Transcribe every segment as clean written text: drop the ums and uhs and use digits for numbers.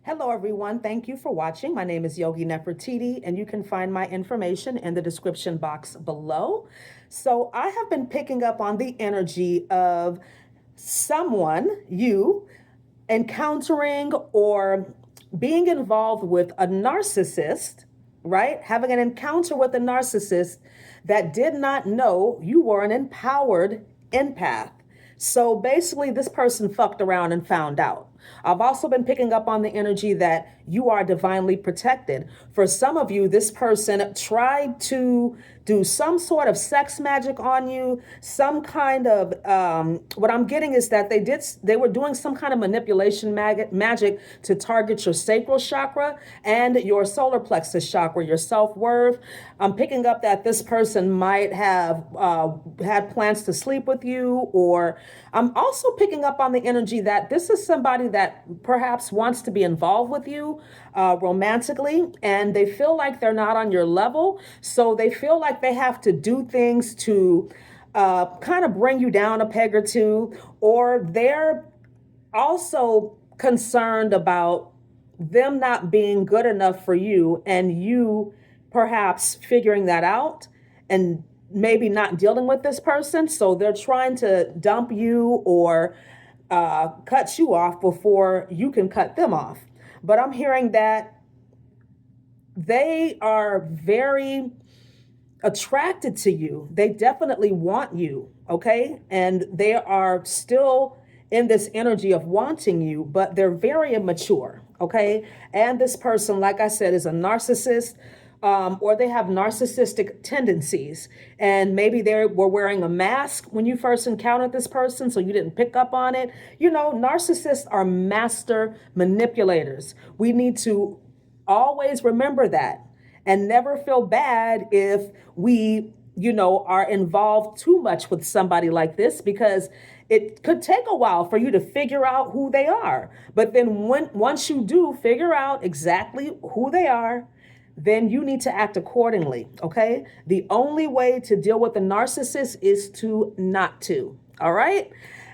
Hello, everyone. Thank you for watching. My name is Yogi Neferititi, and you can find my information in the description box below. So I have been picking up on the energy of someone, you, encountering or being involved with a narcissist, right? Having an encounter with a narcissist that did not know you were an empowered empath. So basically, this person fucked around and found out. I've also been picking up on the energy that you are divinely protected. For some of you, this person tried to do some sort of sex magic on you, some kind of, what I'm getting is that they were doing some kind of manipulation magic to target your sacral chakra and your solar plexus chakra, your self-worth. I'm picking up that this person might have had plans to sleep with you, or I'm also picking up on the energy that this is somebody that perhaps wants to be involved with you romantically, and they feel like they're not on your level. So they feel like they have to do things to kind of bring you down a peg or two, or they're also concerned about them not being good enough for you and you perhaps figuring that out and maybe not dealing with this person. So they're trying to dump you or cut you off before you can cut them off. But I'm hearing that they are very attracted to you. They definitely want you, okay? And they are still in this energy of wanting you, but they're very immature, okay? And this person, like I said, is a narcissist, or they have narcissistic tendencies. And maybe they were wearing a mask when you first encountered this person, so you didn't pick up on it. You know, narcissists are master manipulators. We need to always remember that and never feel bad if we, are involved too much with somebody like this, because it could take a while for you to figure out who they are. But then once you do figure out exactly who they are, then you need to act accordingly, okay? The only way to deal with a narcissist is to not to, all right?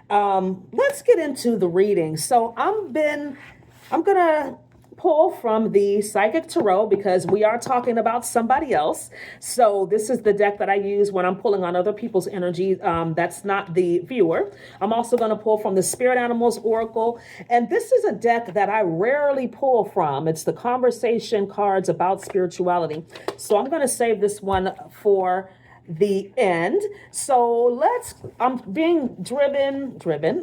Let's get into the reading. So I'm gonna pull from the Psychic Tarot because we are talking about somebody else. So this is the deck that I use when I'm pulling on other people's energy. That's not the viewer. I'm also going to pull from the Spirit Animals Oracle. And this is a deck that I rarely pull from. It's the conversation cards about spirituality. So I'm going to save this one for the end. So I'm being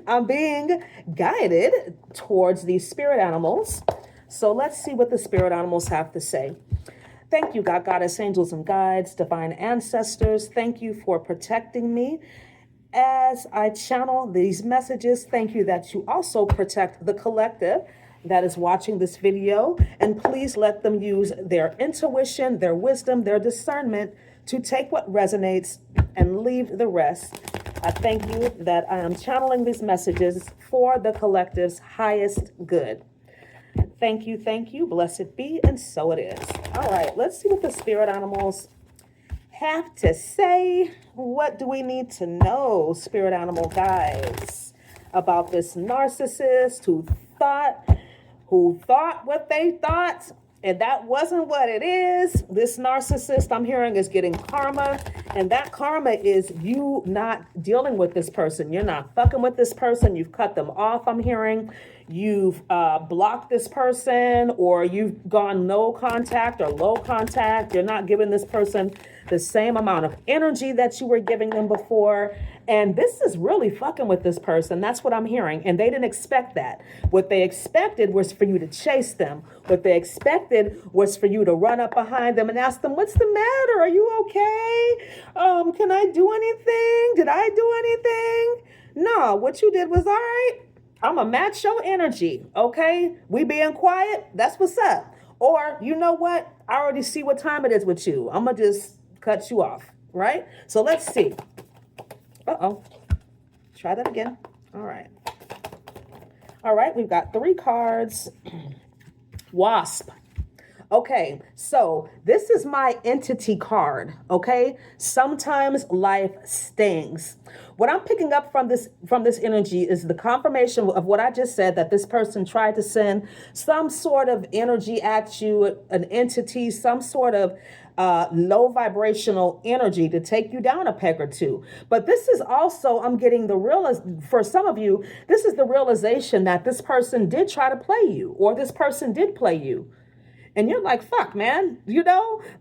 I'm being guided towards these spirit animals. So let's see what the spirit animals have to say. Thank you, God, Goddess, angels and guides, divine ancestors. Thank you for protecting me as I channel these messages. Thank you that you also protect the collective that is watching this video. And please let them use their intuition, their wisdom, their discernment to take what resonates and leave the rest. I thank you that I am channeling these messages for the collective's highest good. Thank you, blessed be, and so it is. All right, let's see what the spirit animals have to say. What do we need to know, spirit animal guides, about this narcissist who thought what they thought, and that wasn't what it is. This narcissist, I'm hearing, is getting karma, and that karma is you not dealing with this person. You're not fucking with this person. You've cut them off, I'm hearing. You've blocked this person, or you've gone no contact or low contact. You're not giving this person the same amount of energy that you were giving them before. And this is really fucking with this person. That's what I'm hearing. And they didn't expect that. What they expected was for you to chase them. What they expected was for you to run up behind them and ask them, what's the matter? Are you okay? Can I do anything? Did I do anything? No, what you did was, all right, I'm going to match your energy, okay? We being quiet, that's what's up. Or, you know what? I already see what time it is with you. I'm going to just cut you off, right? So let's see. Uh-oh. Try that again. All right. All right, we've got 3 cards. Wasp. Okay, so this is my entity card, okay? Sometimes life stings. what I'm picking up from this energy is the confirmation of what I just said, that this person tried to send some sort of energy at you, an entity, some sort of low vibrational energy to take you down a peg or two. But this is also, I'm getting for some of you, this is the realization that this person did try to play you, or this person did play you. And you're like, fuck, man,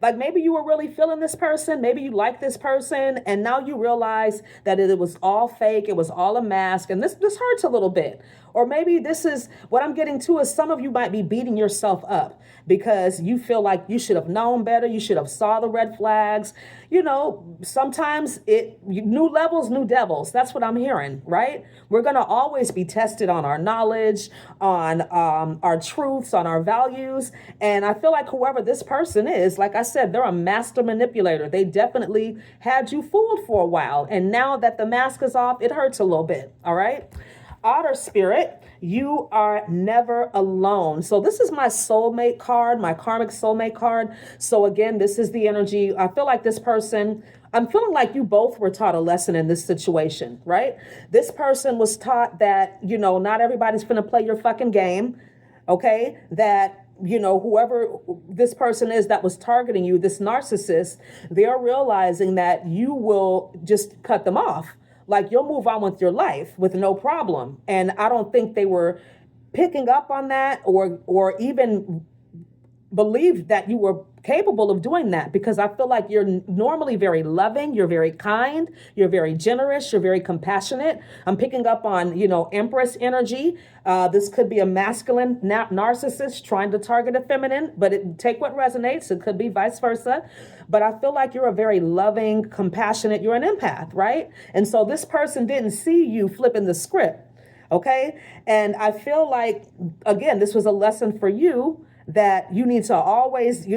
like maybe you were really feeling this person. Maybe you like this person. And now you realize that it was all fake. It was all a mask. And this hurts a little bit. Or maybe this is what I'm getting to is some of you might be beating yourself up because you feel like you should have known better. You should have saw the red flags. Sometimes new levels, new devils. That's what I'm hearing, right? We're going to always be tested on our knowledge, on our truths, on our values. And I feel like whoever this person is, like I said, they're a master manipulator. They definitely had you fooled for a while. And now that the mask is off, it hurts a little bit. All right. Otter spirit, you are never alone. So this is my soulmate card, my karmic soulmate card. So again, this is the energy. I feel like this person, I'm feeling like you both were taught a lesson in this situation, right? This person was taught that, not everybody's going to play your fucking game. Okay. That, whoever this person is that was targeting you, this narcissist, they're realizing that you will just cut them off. Like you'll move on with your life with no problem. And I don't think they were picking up on that or even believed that you were capable of doing that, because I feel like you're normally very loving, you're very kind, you're very generous, you're very compassionate. I'm picking up on, Empress energy. This could be a masculine narcissist trying to target a feminine, but take what resonates. It could be vice versa. But I feel like you're a very loving, compassionate, you're an empath, right? And so this person didn't see you flipping the script, okay? And I feel like, again, this was a lesson for you, that you need to always,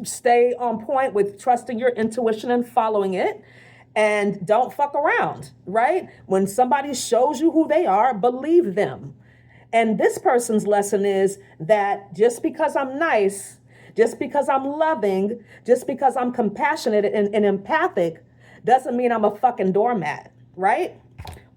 stay on point with trusting your intuition and following it, and don't fuck around, right? When somebody shows you who they are, believe them. And this person's lesson is that just because I'm nice, just because I'm loving, just because I'm compassionate and empathic, doesn't mean I'm a fucking doormat, right?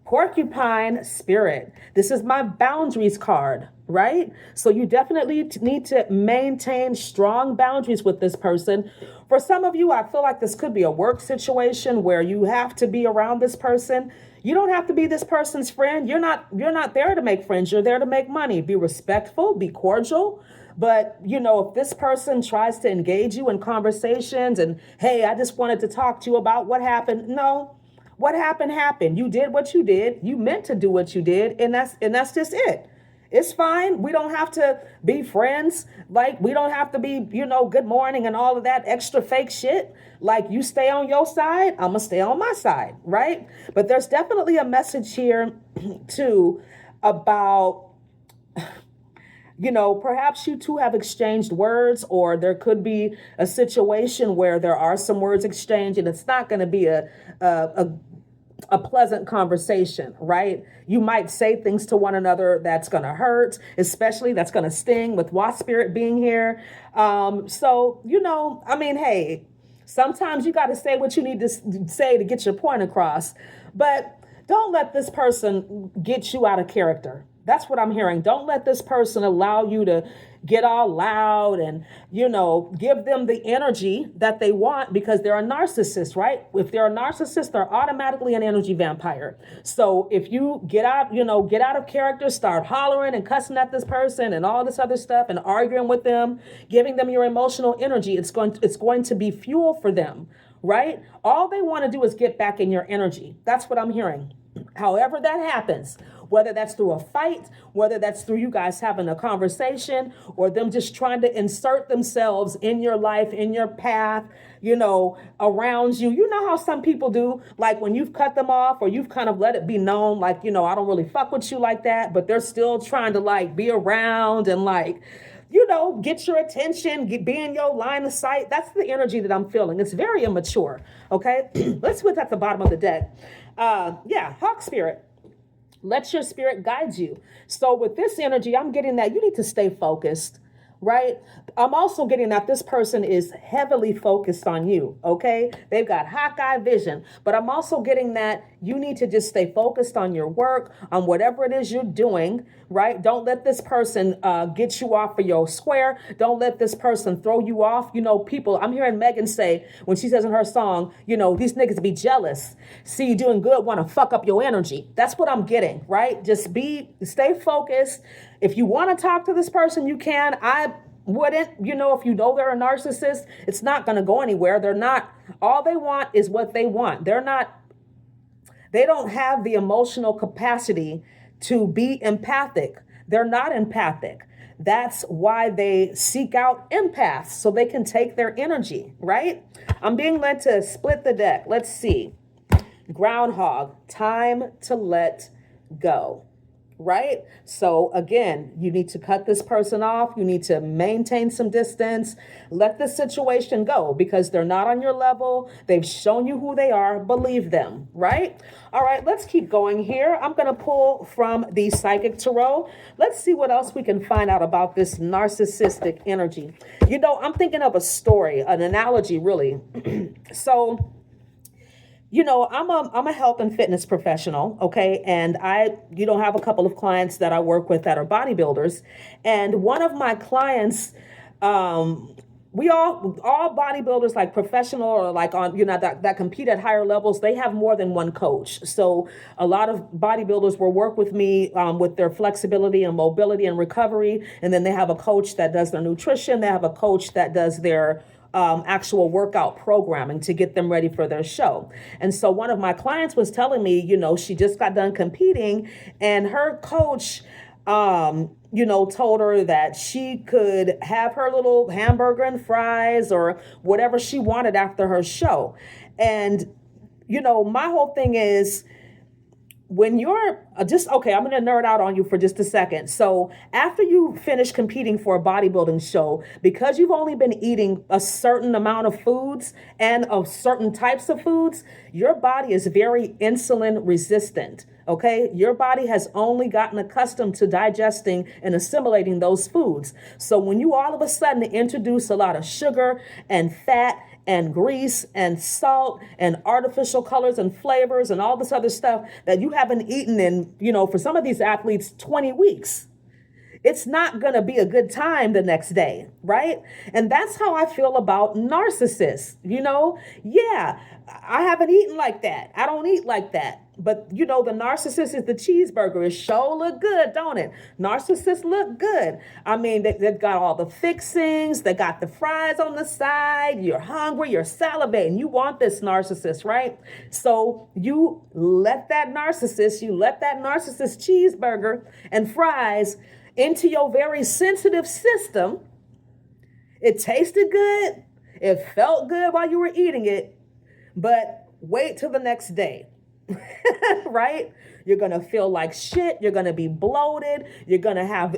Porcupine spirit. This is my boundaries card, right? So you definitely need to maintain strong boundaries with this person. For some of you, I feel like this could be a work situation where you have to be around this person. You don't have to be this person's friend. You're not there to make friends. You're there to make money. Be respectful, be cordial. But, if this person tries to engage you in conversations and, hey, I just wanted to talk to you about what happened. No. What happened. You did what you did. You meant to do what you did. And that's just it. It's fine. We don't have to be friends. Like, we don't have to be, good morning and all of that extra fake shit. Like, you stay on your side, I'm going to stay on my side, right? But there's definitely a message here, too, about, perhaps you two have exchanged words, or there could be a situation where there are some words exchanged, and it's not going to be a pleasant conversation, right? You might say things to one another that's going to hurt, especially that's going to sting with Wasp Spirit being here. Hey, sometimes you got to say what you need to say to get your point across, but don't let this person get you out of character. That's what I'm hearing. Don't let this person allow you to get all loud and, give them the energy that they want, because they're a narcissist, right? If they're a narcissist, they're automatically an energy vampire. So if you get out of character, start hollering and cussing at this person and all this other stuff and arguing with them, giving them your emotional energy, it's going to be fuel for them, right? All they want to do is get back in your energy. That's what I'm hearing. However that happens, whether that's through a fight, whether that's through you guys having a conversation, or them just trying to insert themselves in your life, in your path, around you. You know how some people do, like when you've cut them off or you've kind of let it be known, like, I don't really fuck with you like that, but they're still trying to like be around and like, get your attention, be in your line of sight. That's the energy that I'm feeling. It's very immature. Okay. Let's put that at the bottom of the deck. Hawk spirit. Let your spirit guide you. So with this energy, I'm getting that you need to stay focused. right? I'm also getting that this person is heavily focused on you, okay? They've got Hawkeye vision, but I'm also getting that you need to just stay focused on your work, on whatever it is you're doing, right? Don't let this person get you off of your square. Don't let this person throw you off. You know, people, I'm hearing Megan say, when she says in her song, you know, these niggas be jealous. See you doing good, want to fuck up your energy. That's what I'm getting, right? Just stay focused. If you want to talk to this person, you can. I wouldn't, you know, if you know they're a narcissist, it's not going to go anywhere. They're not, all they want is what they want. They don't have the emotional capacity to be empathic. They're not empathic. That's why they seek out empaths, so they can take their energy, right? I'm being led to split the deck. Let's see. Groundhog, time to let go, right? So again, you need to cut this person off. You need to maintain some distance. Let the situation go because they're not on your level. They've shown you who they are. Believe them, right? All right, let's keep going here. I'm going to pull from the Psychic Tarot. Let's see what else we can find out about this narcissistic energy. You know, I'm thinking of a story, an analogy, really. So, you know, I'm a health and fitness professional, okay? And I have a couple of clients that I work with that are bodybuilders. And one of my clients, we all bodybuilders, like professional or like on, you know, that compete at higher levels, they have more than one coach. So a lot of bodybuilders will work with me with their flexibility and mobility and recovery. And then they have a coach that does their nutrition. They have a coach that does their actual workout programming to get them ready for their show. And so one of my clients was telling me, you know, she just got done competing and her coach, you know, told her that she could have her little hamburger and fries or whatever she wanted after her show. And, you know, my whole thing is, when you're I'm going to nerd out on you for just a second. So after you finish competing for a bodybuilding show, because you've only been eating a certain amount of foods and of certain types of foods, your body is very insulin resistant. Okay, your body has only gotten accustomed to digesting and assimilating those foods. So when you all of a sudden introduce a lot of sugar and fat and grease and salt and artificial colors and flavors and all this other stuff that you haven't eaten in, you know, for some of these athletes, 20 weeks, it's not going to be a good time the next day, right? And that's how I feel about narcissists. You know, yeah, I haven't eaten like that. I don't eat like that. But, you know, the narcissist is the cheeseburger. It sure look good, don't it? Narcissists look good. I mean, they've got all the fixings. They got the fries on the side. You're hungry. You're salivating. You want this narcissist, right? So you let that narcissist cheeseburger and fries into your very sensitive system. It tasted good. It felt good while you were eating it. But wait till the next day. Right? You're going to feel like shit. You're going to be bloated. You're going to have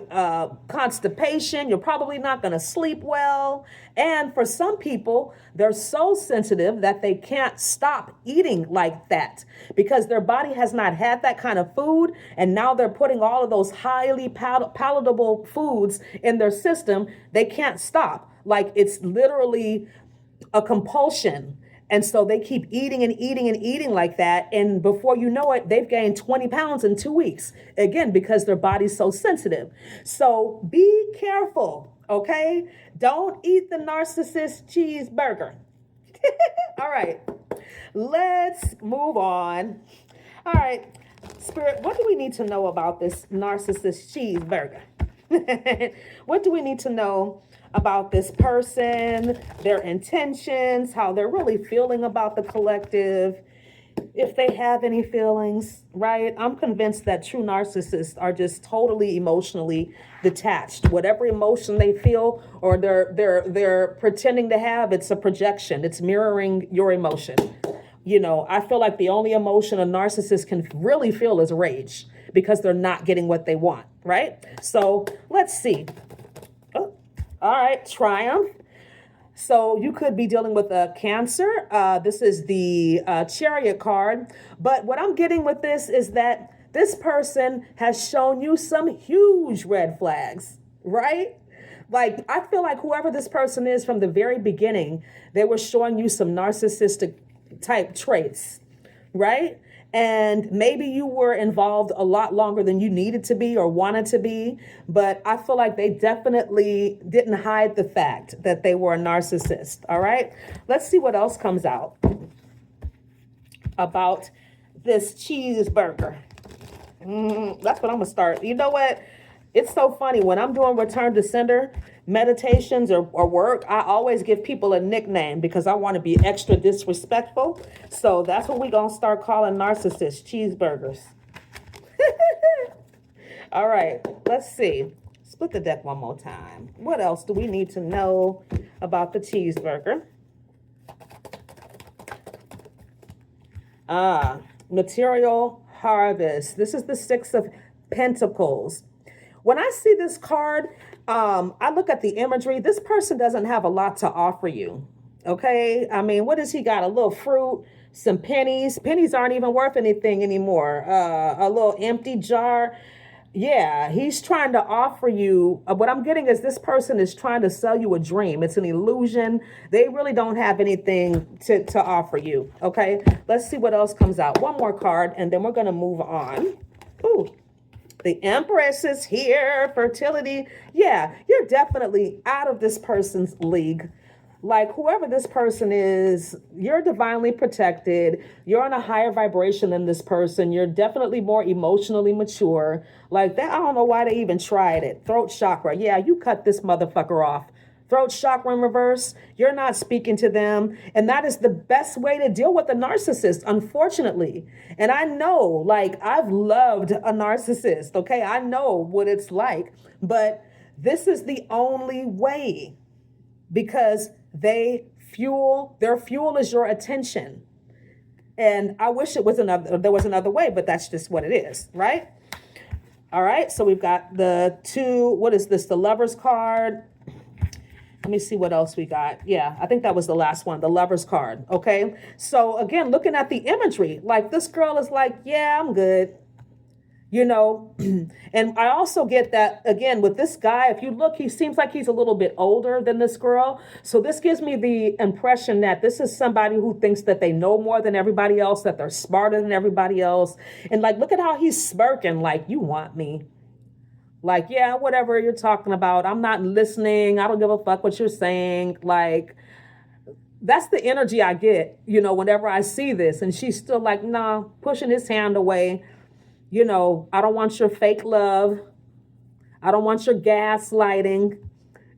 constipation. You're probably not going to sleep well. And for some people, they're so sensitive that they can't stop eating like that because their body has not had that kind of food. And now they're putting all of those highly palatable foods in their system. They can't stop. Like it's literally a compulsion. And so they keep eating and eating and eating like that. And before you know it, they've gained 20 pounds in 2 weeks. Again, because their body's so sensitive. So be careful, okay? Don't eat the narcissist cheeseburger. All right, let's move on. All right, Spirit, what do we need to know about this narcissist cheeseburger? What do we need to know about this person, their intentions, how they're really feeling about the collective, if they have any feelings, right? I'm convinced that true narcissists are just totally emotionally detached. Whatever emotion they feel or they're pretending to have, it's a projection. It's mirroring your emotion. You know, I feel like the only emotion a narcissist can really feel is rage because they're not getting what they want, right? So let's see. All right, Triumph. So you could be dealing with a Cancer. This is the Chariot card. But what I'm getting with this is that this person has shown you some huge red flags, right? Like, I feel like whoever this person is from the very beginning, they were showing you some narcissistic type traits, right? And maybe you were involved a lot longer than you needed to be or wanted to be. But I feel like they definitely didn't hide the fact that they were a narcissist. All right. Let's see what else comes out about this cheeseburger. That's what I'm going to start. You know what? It's so funny when I'm doing return to sender meditations or work, I always give people a nickname because I want to be extra disrespectful. So that's what we're going to start calling narcissists, cheeseburgers. All right, let's see. Split the deck one more time. What else do we need to know about the cheeseburger? Material harvest. This is the Six of Pentacles. When I see this card, I look at the imagery. This person doesn't have a lot to offer you. Okay. I mean, what does he got? A little fruit, some pennies. Pennies aren't even worth anything anymore. A little empty jar. Yeah, he's trying to offer you, what I'm getting is this person is trying to sell you a dream. It's an illusion. They really don't have anything to offer you. Okay, let's see what else comes out. One more card, and then we're going to move on. Ooh, the Empress is here. Fertility. Yeah, you're definitely out of this person's league. Like, whoever this person is, you're divinely protected. You're on a higher vibration than this person. You're definitely more emotionally mature. Like that, I don't know why they even tried it. Throat chakra. Yeah, you cut this motherfucker off. Throat chakra in reverse. You're not speaking to them. And that is the best way to deal with a narcissist, unfortunately. And I know, like, I've loved a narcissist, okay? I know what it's like. But this is the only way, because their fuel is your attention. And I wish there was another way, but that's just what it is, right? All right, so we've got the two, what is this? The Lover's card. Let me see what else we got. Yeah, I think that was the last one, the Lover's card, okay? So again, looking at the imagery, like this girl is like, yeah, I'm good. You know, and I also get that, again, with this guy, if you look, he seems like he's a little bit older than this girl. So this gives me the impression that this is somebody who thinks that they know more than everybody else, that they're smarter than everybody else. And like, look at how he's smirking, like, you want me. Like, yeah, whatever you're talking about. I'm not listening. I don't give a fuck what you're saying. Like, that's the energy I get, you know, whenever I see this. And she's still like, nah, pushing his hand away. You know, I don't want your fake love. I don't want your gaslighting.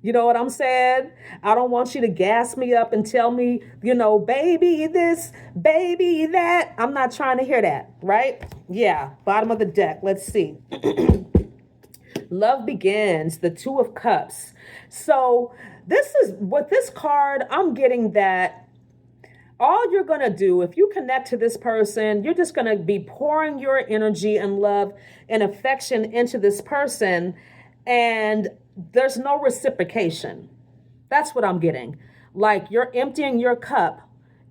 You know what I'm saying? I don't want you to gas me up and tell me, you know, baby this, baby that. I'm not trying to hear that, right? Yeah, bottom of the deck. Let's see. Love begins, the Two of Cups. So this is what this card, I'm getting that all you're going to do, if you connect to this person, you're just going to be pouring your energy and love and affection into this person, and there's no reciprocation. That's what I'm getting. Like, you're emptying your cup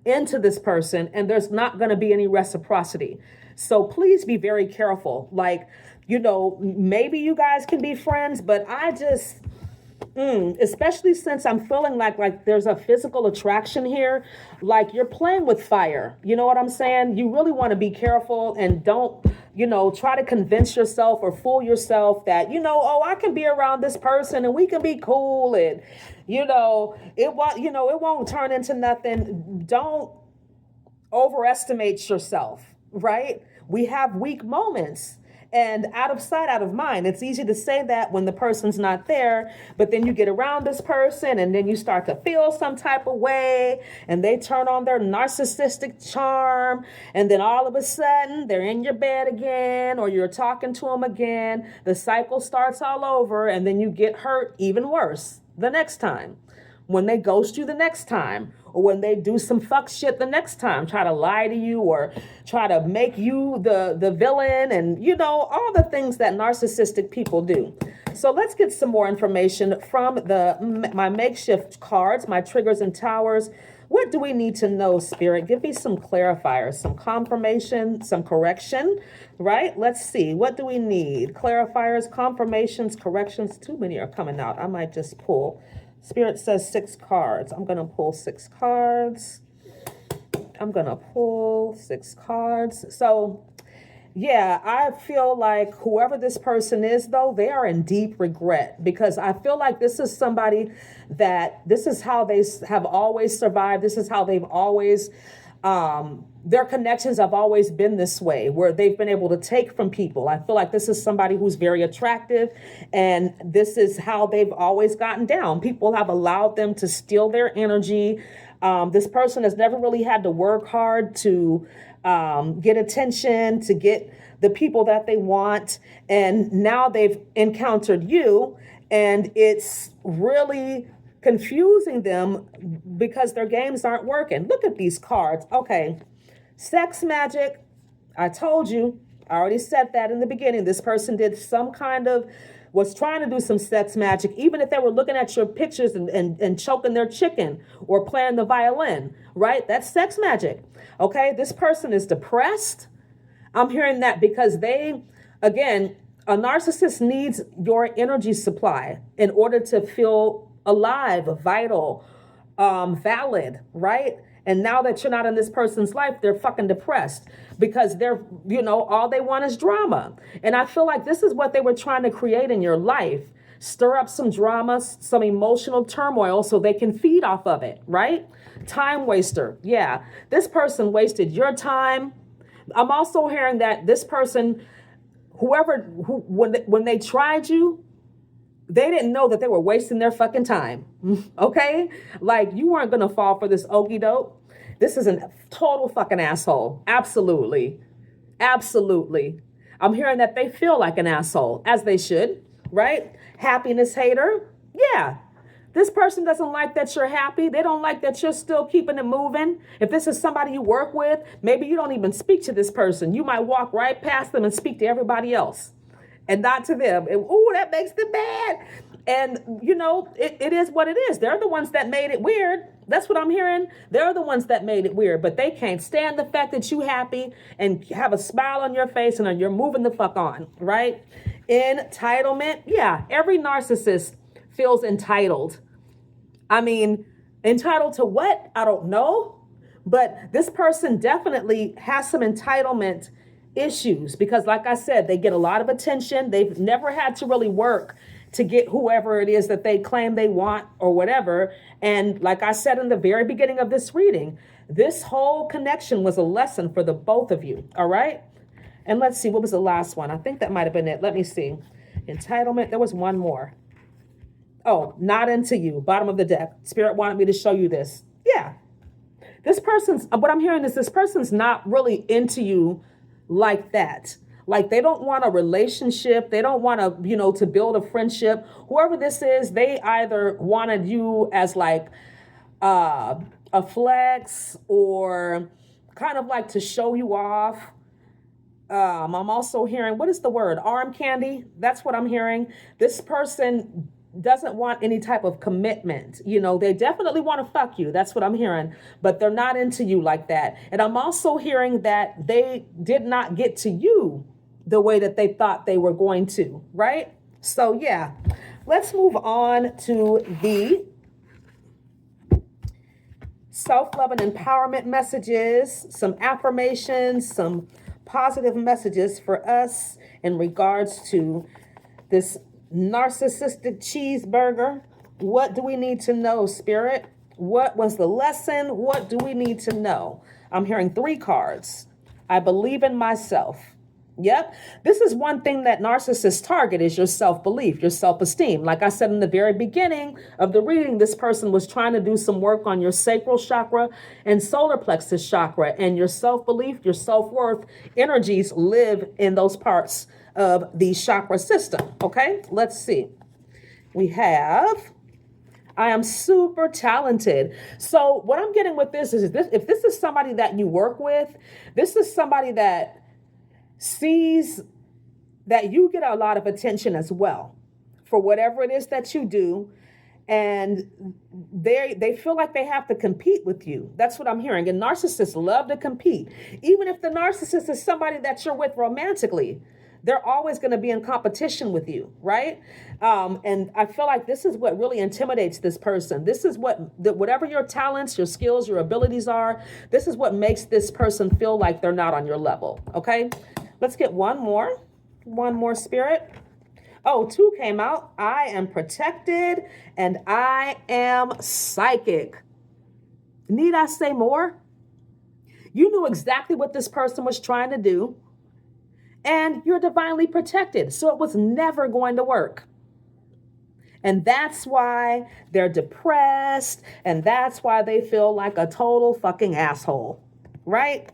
into this person, and there's not going to be any reciprocity. So please be very careful. Like, you know, maybe you guys can be friends, but I just... especially since I'm feeling like there's a physical attraction here, like you're playing with fire. You know what I'm saying? You really want to be careful and don't, you know, try to convince yourself or fool yourself that, you know, oh, I can be around this person and we can be cool and, you know, it won't turn into nothing. Don't overestimate yourself, right? We have weak moments. And out of sight, out of mind. It's easy to say that when the person's not there, but then you get around this person and then you start to feel some type of way and they turn on their narcissistic charm. And then all of a sudden they're in your bed again, or you're talking to them again. The cycle starts all over, and then you get hurt even worse the next time. When they ghost you the next time, or when they do some fuck shit the next time, try to lie to you or try to make you the villain, and, you know, all the things that narcissistic people do. So let's get some more information from my makeshift cards, my triggers and towers. What do we need to know, Spirit? Give me some clarifiers, some confirmation, some correction, right? Let's see. What do we need? Clarifiers, confirmations, corrections. Too many are coming out. I might just pull. Spirit says 6 cards. I'm going to pull 6 cards. I'm going to pull 6 cards. So, yeah, I feel like whoever this person is, though, they are in deep regret, because I feel like this is somebody that this is how they have always survived. This is how they've always, their connections have always been this way, where they've been able to take from people. I feel like this is somebody who's very attractive, and this is how they've always gotten down. People have allowed them to steal their energy. This person has never really had to work hard to get attention, to get the people that they want. And now they've encountered you, and it's really confusing them because their games aren't working. Look at these cards. Okay. Sex magic. I told you, I already said that in the beginning. This person did some kind of, was trying to do some sex magic, even if they were looking at your pictures and choking their chicken or playing the violin, right? That's sex magic. Okay, this person is depressed. I'm hearing that because they, again, a narcissist needs your energy supply in order to feel alive, vital, valid, right? And now that you're not in this person's life, they're fucking depressed because they're, all they want is drama. And I feel like this is what they were trying to create in your life. Stir up some drama, some emotional turmoil so they can feed off of it, right? Time waster. Yeah. This person wasted your time. I'm also hearing that this person, when they tried you, they didn't know that they were wasting their fucking time. Okay? Like, you weren't going to fall for this okie doke. This is a total fucking asshole. Absolutely. Absolutely. I'm hearing that they feel like an asshole, as they should, right? Happiness hater. Yeah. This person doesn't like that you're happy. They don't like that you're still keeping it moving. If this is somebody you work with, maybe you don't even speak to this person. You might walk right past them and speak to everybody else and not to them. And, ooh, that makes them mad. And, it is what it is. They're the ones that made it weird. That's what I'm hearing. They're the ones that made it weird. But they can't stand the fact that you're happy and have a smile on your face and you're moving the fuck on, right? Entitlement. Yeah, every narcissist feels entitled. I mean, entitled to what? I don't know. But this person definitely has some entitlement issues because, like I said, they get a lot of attention. They've never had to really work to get whoever it is that they claim they want or whatever. And like I said in the very beginning of this reading, this whole connection was a lesson for the both of you. All right. And let's see, what was the last one? I think that might have been it. Let me see. Entitlement. There was one more. Oh, not into you. Bottom of the deck. Spirit wanted me to show you this. Yeah. This person's, what I'm hearing is this person's not really into you like that. Like, they don't want a relationship. They don't want to, to build a friendship. Whoever this is, they either wanted you as like a flex or kind of like to show you off. I'm also hearing, what is the word? Arm candy. That's what I'm hearing. This person doesn't want any type of commitment. They definitely want to fuck you. That's what I'm hearing, but they're not into you like that. And I'm also hearing that they did not get to you the way that they thought they were going to, right? So yeah, let's move on to the self-love and empowerment messages, some affirmations, some positive messages for us in regards to this narcissistic cheeseburger. What do we need to know, Spirit? What was the lesson? What do we need to know? I'm hearing 3 cards. I believe in myself. Yep. This is one thing that narcissists target is your self-belief, your self-esteem. Like I said in the very beginning of the reading, this person was trying to do some work on your sacral chakra and solar plexus chakra, and your self-belief, your self-worth energies live in those parts of the chakra system. Okay, let's see. We have, I am super talented. So what I'm getting with this is if this is somebody that you work with, this is somebody that sees that you get a lot of attention as well for whatever it is that you do. And they feel like they have to compete with you. That's what I'm hearing. And narcissists love to compete. Even if the narcissist is somebody that you're with romantically, they're always going to be in competition with you, right? And I feel like this is what really intimidates this person. This is whatever your talents, your skills, your abilities are, this is what makes this person feel like they're not on your level, okay? Let's get one more spirit. Oh, 2 came out. I am protected and I am psychic. Need I say more? You knew exactly what this person was trying to do, and you're divinely protected. So it was never going to work. And that's why they're depressed, and that's why they feel like a total fucking asshole, right?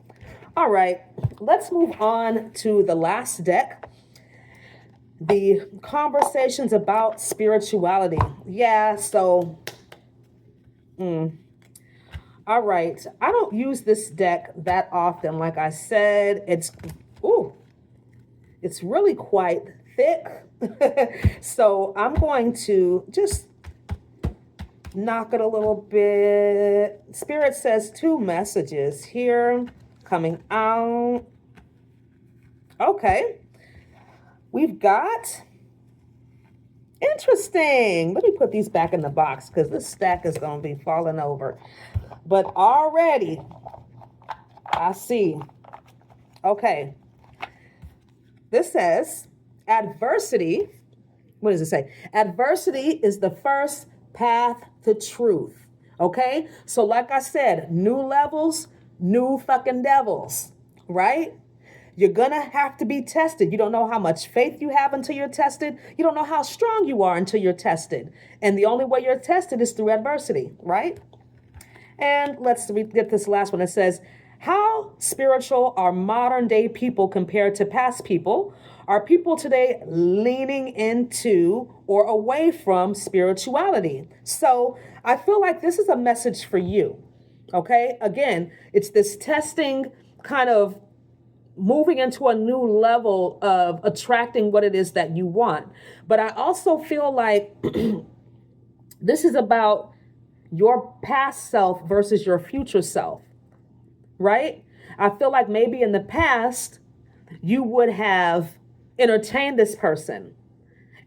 All right, let's move on to the last deck. The conversations about spirituality. Yeah, so, all right. I don't use this deck that often. Like I said, it's really quite thick. So I'm going to just knock it a little bit. Spirit says 2 messages here coming out. Okay. We've got, interesting. Let me put these back in the box because this stack is going to be falling over. But already, I see. Okay. This says, adversity, what does it say? Adversity is the first path to truth. Okay? So like I said, new levels, new fucking devils, right? You're going to have to be tested. You don't know how much faith you have until you're tested. You don't know how strong you are until you're tested. And the only way you're tested is through adversity, right? And let's get this last one. It says, how spiritual are modern day people compared to past people? Are people today leaning into or away from spirituality? So I feel like this is a message for you. Okay. Again, it's this testing kind of moving into a new level of attracting what it is that you want. But I also feel like this is about your past self versus your future self, right? I feel like maybe in the past, you would have entertained this person.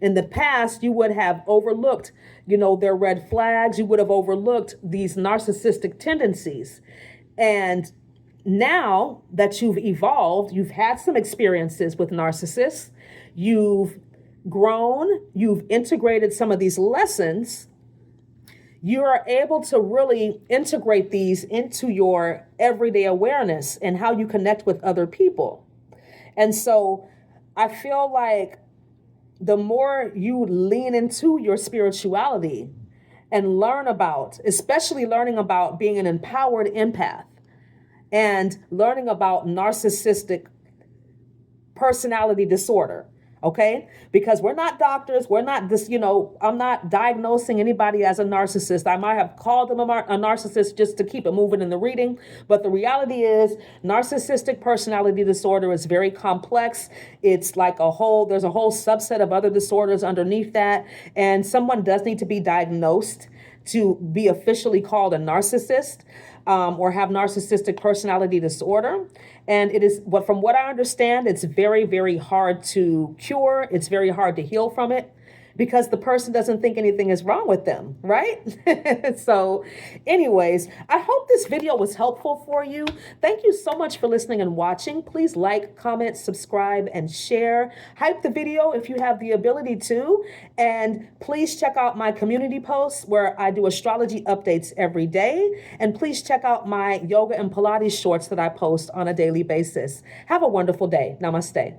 In the past, you would have overlooked, their red flags. You would have overlooked these narcissistic tendencies. And now that you've evolved, you've had some experiences with narcissists, you've grown, you've integrated some of these lessons, you are able to really integrate these into your everyday awareness and how you connect with other people. And so I feel like the more you lean into your spirituality and especially learning about being an empowered empath, and learning about narcissistic personality disorder, okay? Because we're not doctors. We're not this, I'm not diagnosing anybody as a narcissist. I might have called them a narcissist just to keep it moving in the reading. But the reality is narcissistic personality disorder is very complex. It's like there's a whole subset of other disorders underneath that. And someone does need to be diagnosed to be officially called a narcissist. Or have narcissistic personality disorder. And from what I understand, it's very, very hard to cure. It's very hard to heal from it because the person doesn't think anything is wrong with them, right? So anyways, I hope this video was helpful for you. Thank you so much for listening and watching. Please like, comment, subscribe, and share. Hype the video if you have the ability to. And please check out my community posts where I do astrology updates every day. And please check out my yoga and Pilates shorts that I post on a daily basis. Have a wonderful day. Namaste.